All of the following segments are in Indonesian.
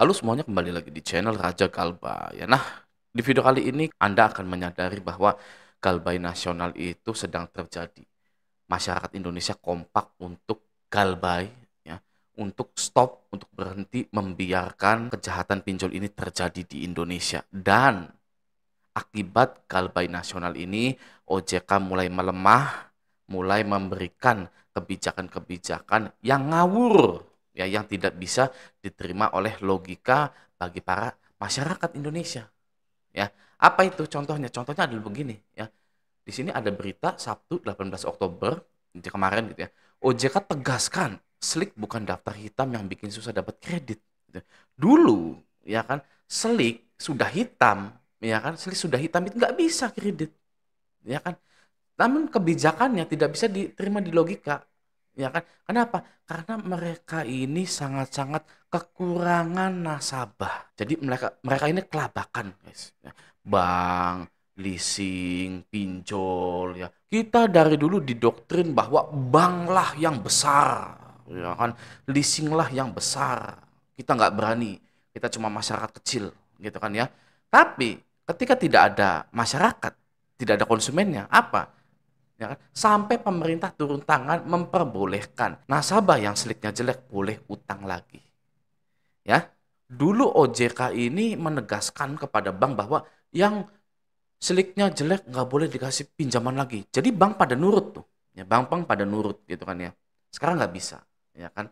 Halo semuanya, kembali lagi di channel Raja Galbay ya. Nah, di video kali ini Anda akan menyadari bahwa Galbay nasional itu sedang terjadi. Masyarakat Indonesia kompak untuk Galbay ya, untuk stop, untuk berhenti membiarkan kejahatan pinjol ini terjadi di Indonesia. Dan akibat Galbay nasional ini, OJK mulai melemah, mulai memberikan kebijakan-kebijakan yang ngawur, ya, yang tidak bisa diterima oleh logika bagi para masyarakat Indonesia. Ya, apa itu contohnya? Contohnya adalah begini, ya. Di sini ada berita Sabtu 18 Oktober kemarin gitu ya. OJK tegaskan, Slik bukan daftar hitam yang bikin susah dapat kredit. Gitu. Dulu, ya kan, Slik sudah hitam, ya kan, Slik sudah hitam itu nggak bisa kredit, ya kan. Namun kebijakannya tidak bisa diterima di logika, ya kan? Kenapa? Karena mereka ini sangat-sangat kekurangan nasabah. Jadi mereka mereka ini kelabakan, guys. Ya. Bank, leasing, pinjol, ya. Kita dari dulu didoktrin bahwa banklah yang besar, ya kan? Leasinglah yang besar. Kita nggak berani. Kita cuma masyarakat kecil, gitu kan ya. Tapi ketika tidak ada masyarakat, tidak ada konsumennya, apa? Ya kan? Sampai pemerintah turun tangan memperbolehkan nasabah yang seliknya jelek boleh utang lagi. Ya, dulu OJK ini menegaskan kepada bank bahwa yang seliknya jelek nggak boleh dikasih pinjaman lagi. Jadi bank pada nurut tuh, ya bank-bank pada nurut gitu kan ya. Sekarang nggak bisa, ya kan?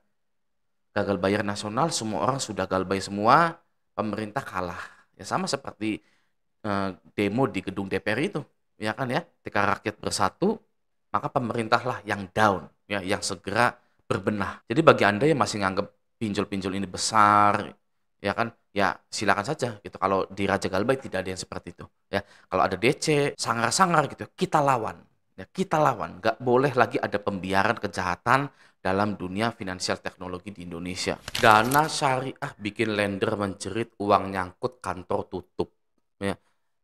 Gagal bayar nasional, semua orang sudah galbay semua, pemerintah kalah. Ya sama seperti demo di gedung DPR itu, ya kan ya. Ketika rakyat bersatu, maka pemerintahlah yang down, ya, yang segera berbenah. Jadi bagi Anda yang masih nganggap pinjol-pinjol ini besar, ya kan, ya silakan saja gitu. Kalau di Raja Galbay tidak ada yang seperti itu, ya. Kalau ada DC, sangar-sangar gitu, kita lawan, ya kita lawan. Nggak boleh lagi ada pembiaran kejahatan dalam dunia finansial teknologi di Indonesia. Dana syariah bikin lender menjerit, uang nyangkut, kantor tutup. Ya,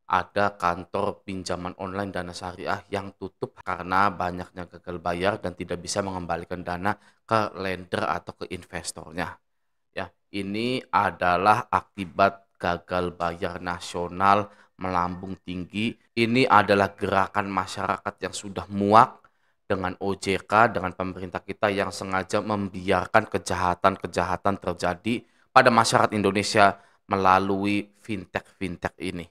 ada kantor pinjaman online dana syariah yang tutup karena banyaknya gagal bayar dan tidak bisa mengembalikan dana ke lender atau ke investornya. Ya, ini adalah akibat gagal bayar nasional melambung tinggi. Ini adalah gerakan masyarakat yang sudah muak dengan OJK, dengan pemerintah kita yang sengaja membiarkan kejahatan-kejahatan terjadi pada masyarakat Indonesia melalui fintech-fintech ini.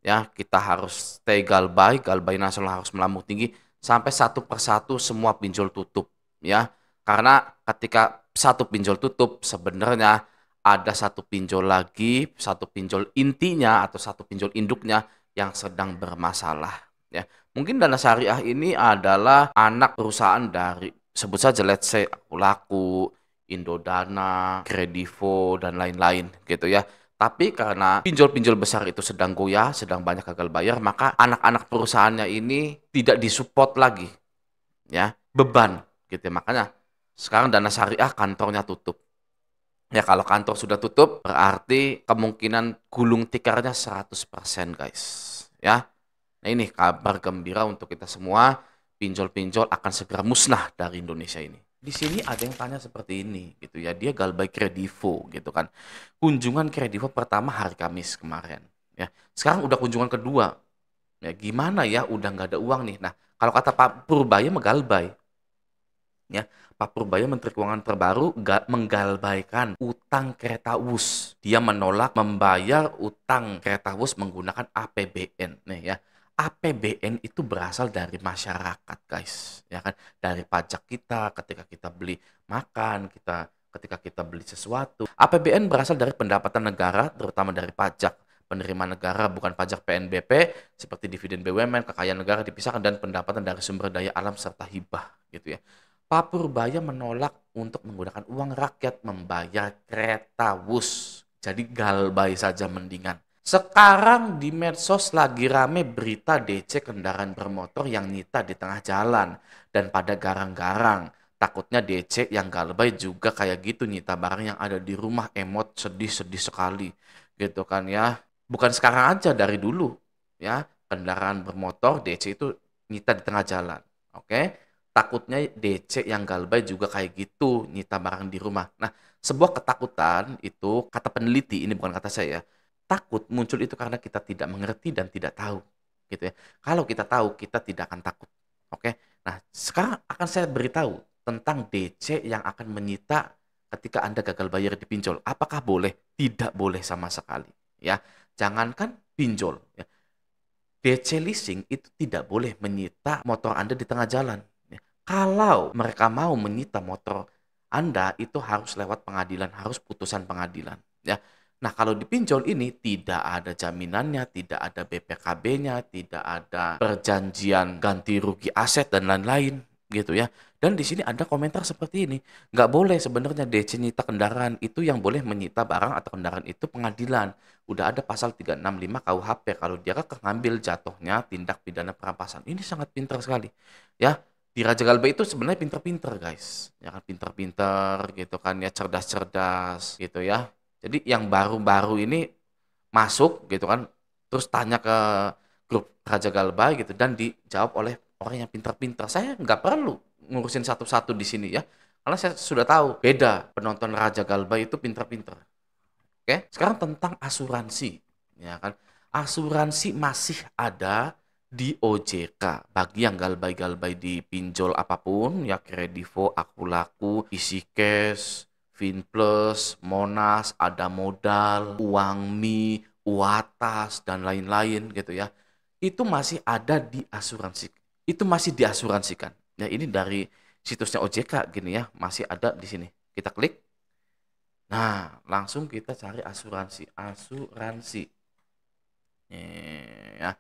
Ya, kita harus stay galbay, galbay nasional harus melambung tinggi sampai satu persatu semua pinjol tutup, ya. Karena ketika satu pinjol tutup, sebenarnya ada satu pinjol lagi, satu pinjol intinya atau satu pinjol induknya yang sedang bermasalah, ya. Mungkin Dana Syariah ini adalah anak perusahaan dari, sebut saja let's say Akulaku, Indodana, Kredivo dan lain-lain gitu ya. Tapi karena pinjol-pinjol besar itu sedang goyah, sedang banyak gagal bayar, maka anak-anak perusahaannya ini tidak disupport lagi, ya, beban gitu ya. Makanya sekarang Dana Syariah kantornya tutup. Ya kalau kantor sudah tutup berarti kemungkinan gulung tikarnya 100% guys. Ya. Nah ini kabar gembira untuk kita semua, pinjol-pinjol akan segera musnah dari Indonesia ini. Di sini ada yang tanya seperti ini gitu ya, dia galbay Kredivo gitu kan. Kunjungan Kredivo pertama hari Kamis kemarin. Ya, sekarang udah kunjungan kedua. Ya gimana ya, udah nggak ada uang nih. Nah kalau kata Pak Purbaya menggalbay, ya, Pak Purbaya Menteri Keuangan terbaru menggalbaikan utang kereta Wus. Dia menolak membayar utang kereta Wus menggunakan APBN. Nih ya, APBN itu berasal dari masyarakat, guys. Ya kan, dari pajak kita ketika kita beli makan, ketika kita beli sesuatu. APBN berasal dari pendapatan negara, terutama dari pajak penerimaan negara, bukan pajak PNBP seperti dividen BUMN, kekayaan negara dipisahkan, dan pendapatan dari sumber daya alam serta hibah gitu ya. Pak Purbaya menolak untuk menggunakan uang rakyat membayar kereta Wus. Jadi galbay saja mendingan. Sekarang di medsos lagi rame berita DC kendaraan bermotor yang nyita di tengah jalan dan pada garang-garang. Takutnya DC yang galbay juga kayak gitu, nyita barang yang ada di rumah, emot sedih-sedih sekali. Gitu kan ya. Bukan sekarang aja, dari dulu ya. Kendaraan bermotor DC itu nyita di tengah jalan. Oke. takutnya DC yang galbay juga kayak gitu, nyita barang di rumah. Nah, sebuah ketakutan itu kata peneliti, ini bukan kata saya ya, takut muncul itu karena kita tidak mengerti dan tidak tahu, gitu ya. Kalau kita tahu, kita tidak akan takut. Oke. Nah, sekarang akan saya beritahu tentang DC yang akan menyita ketika Anda gagal bayar di pinjol. Apakah boleh? Tidak boleh sama sekali, ya. Jangankan pinjol, ya. DC leasing itu tidak boleh menyita motor Anda di tengah jalan. Ya. Kalau mereka mau menyita motor Anda itu harus lewat pengadilan, harus putusan pengadilan. Ya. Nah, kalau di pinjol ini tidak ada jaminannya, tidak ada BPKB-nya, tidak ada perjanjian ganti rugi aset dan lain-lain, gitu ya. Dan di sini ada komentar seperti ini, nggak boleh sebenarnya DC nyita kendaraan, itu yang boleh menyita barang atau kendaraan itu pengadilan. Udah ada pasal 365 KUHP, kalau dia ngambil jatuhnya tindak pidana perampasan. Ini sangat pintar sekali, ya. Di Raja Galbay itu sebenarnya pintar-pintar, guys. Ya kan, pintar-pintar gitu kan ya, cerdas-cerdas gitu ya. Jadi yang baru-baru ini masuk gitu kan, terus tanya ke grup Raja Galbay gitu dan dijawab oleh orang yang pintar-pintar. Saya nggak perlu ngurusin satu-satu di sini ya, karena saya sudah tahu beda penonton Raja Galbay itu pintar-pintar. Oke, sekarang tentang asuransi, ya kan? Asuransi masih ada di OJK bagi yang galbay-galbay di pinjol apapun, ya Kredivo, Akulaku, Easycash, Finplus, Monas, Ada Modal, Uangmi, Uatas dan lain-lain gitu ya. Itu masih ada di asuransi. Itu masih diasuransikan. Ya ini dari situsnya OJK gini ya, masih ada di sini. Kita klik. Nah, langsung kita cari asuransi. Asuransi. Ya.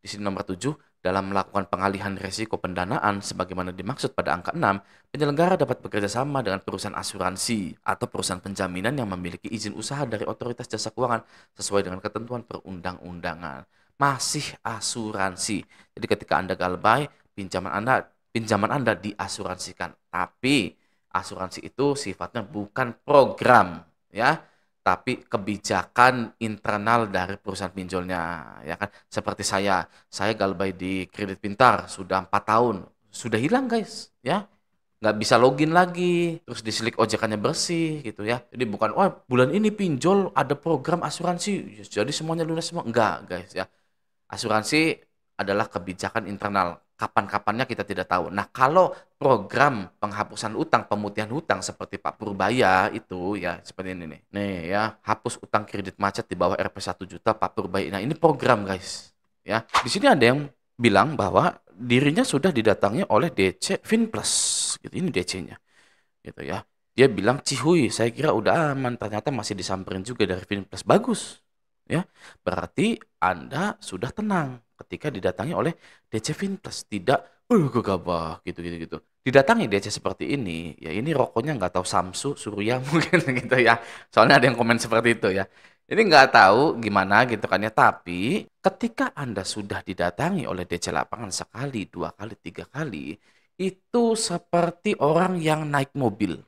Di sini nomor 7, dalam melakukan pengalihan risiko pendanaan sebagaimana dimaksud pada angka 6, penyelenggara dapat bekerja sama dengan perusahaan asuransi atau perusahaan penjaminan yang memiliki izin usaha dari otoritas jasa keuangan sesuai dengan ketentuan perundang-undangan. Masih asuransi. Jadi ketika Anda galbay, pinjaman Anda diasuransikan. Tapi asuransi itu sifatnya bukan program, ya, tapi kebijakan internal dari perusahaan pinjolnya, ya kan. Seperti saya galbay di Kredit Pintar sudah 4 tahun, sudah hilang guys, ya. Nggak bisa login lagi, terus disilik OJK-nya bersih gitu ya. Jadi bukan, wah bulan ini pinjol ada program asuransi, jadi semuanya lunas semua. Enggak guys ya. Asuransi adalah kebijakan internal. Kapan-kapannya kita tidak tahu. Nah, kalau program penghapusan utang, pemutihan hutang seperti Pak Purbaya itu ya seperti ini nih. Nih ya, hapus utang kredit macet di bawah RP 1 juta Pak Purbaya. Nah, ini program guys. Ya, di sini ada yang bilang bahwa dirinya sudah didatangi oleh DC Finplus. Gitu. Ini DC-nya. Gitu ya. Dia bilang, "Cihuy, saya kira udah aman." Ternyata masih disamperin juga dari Finplus. Bagus. Ya, berarti Anda sudah tenang ketika didatangi oleh DC Finplus, tidak gegabah gitu. Didatangi DC seperti ini, ya ini rokoknya nggak tahu Samsu, Surya mungkin gitu ya. Soalnya ada yang komen seperti itu ya. Ini nggak tahu gimana gitu kan ya. Tapi ketika Anda sudah didatangi oleh DC lapangan sekali, 2 kali, 3 kali, itu seperti orang yang naik mobil.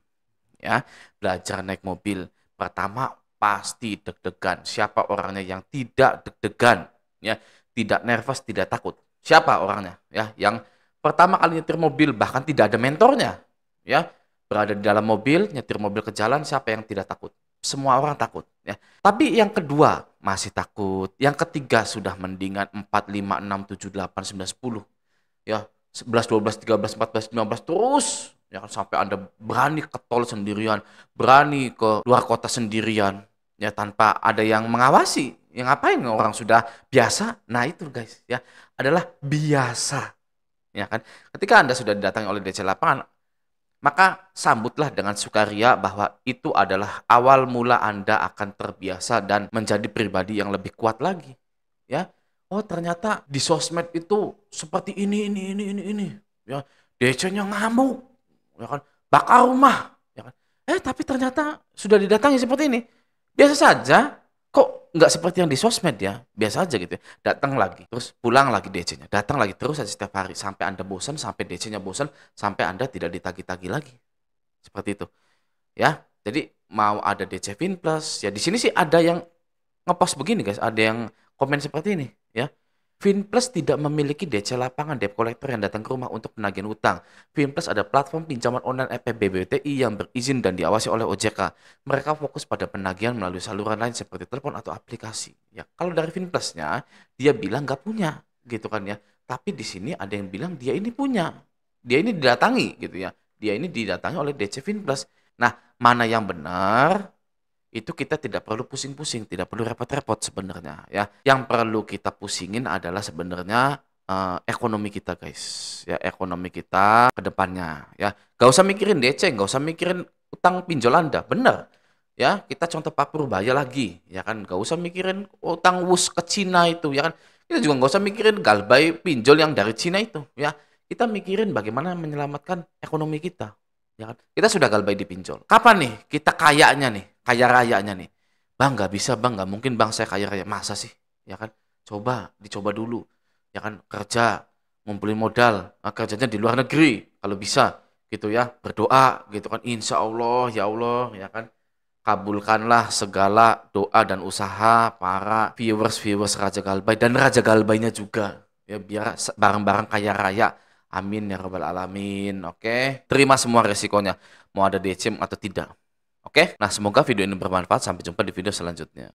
Ya, belajar naik mobil. Pertama pasti deg-degan. Siapa orangnya yang tidak deg-degan? Ya, tidak nervous, tidak takut. Siapa orangnya? Ya, yang pertama kali nyetir mobil bahkan tidak ada mentornya. Ya, berada di dalam mobil, nyetir mobil ke jalan, siapa yang tidak takut? Semua orang takut. Ya, tapi yang kedua masih takut. Yang ketiga sudah mendingan 4, 5, 6, 7, 8, 9, 10. Ya, 11, 12, 13, 14, 15 terus. Ya kan, sampai Anda berani ke tol sendirian, berani ke luar kota sendirian, ya tanpa ada yang mengawasi. Ya ngapain orang sudah biasa? Nah itu guys ya, adalah biasa. Ya kan? Ketika Anda sudah didatangi oleh DC lapangan, maka sambutlah dengan sukaria bahwa itu adalah awal mula Anda akan terbiasa dan menjadi pribadi yang lebih kuat lagi. Ya. Oh, ternyata di sosmed itu seperti ini. Ya, DC-nya ngamuk, ya kan? Bakar rumah, ya kan? Tapi ternyata sudah didatangi seperti ini. Biasa saja, kok nggak seperti yang di sosmed ya? Biasa aja gitu ya. Datang lagi, terus pulang lagi DC-nya. Datang lagi terus aja setiap hari sampai Anda bosan, sampai DC-nya bosan, sampai Anda tidak ditagih-tagih lagi. Seperti itu. Ya. Jadi mau ada DC Finplus, ya di sini sih ada yang ngepost begini guys, ada yang komen seperti ini ya. Finplus tidak memiliki DC lapangan debt collector yang datang ke rumah untuk penagihan utang. Finplus ada platform pinjaman online EPBBTI yang berizin dan diawasi oleh OJK. Mereka fokus pada penagihan melalui saluran lain seperti telepon atau aplikasi. Ya, kalau dari Finplusnya, dia bilang nggak punya, gitu kan ya. Tapi di sini ada yang bilang dia ini punya. Dia ini didatangi, gitu ya. Dia ini didatangi oleh DC Finplus. Nah, mana yang benar? Itu kita tidak perlu pusing-pusing, tidak perlu repot-repot sebenarnya ya. Yang perlu kita pusingin adalah sebenarnya ekonomi kita guys, ya ekonomi kita ke depannya ya. Gak usah mikirin DC, gak usah mikirin utang pinjol Anda, bener ya. Kita contoh Pak Purbaya lagi ya kan, gak usah mikirin utang wus ke Cina itu ya kan. Kita juga gak usah mikirin galbay pinjol yang dari Cina itu ya. Kita mikirin bagaimana menyelamatkan ekonomi kita. Ya kan? Kita sudah galbay dipinjol. Kapan nih kita kayanya nih, kaya rayanya nih? Bang, nggak bisa bang, nggak mungkin bang saya kaya raya. Masa sih? Ya kan? Coba, dicoba dulu. Ya kan? Kerja, ngumpulin modal. Nah, kerjanya di luar negeri, kalau bisa. Gitu ya. Berdoa, gitu kan. Insya Allah, ya kan? Kabulkanlah segala doa dan usaha para viewers-viewers Raja Galbay dan Raja Galbaynya juga. Ya, biar bareng-bareng kaya raya. Amin ya rabbal alamin. Oke, terima semua resikonya. Mau ada DC atau tidak. Oke, nah semoga video ini bermanfaat. Sampai jumpa di video selanjutnya.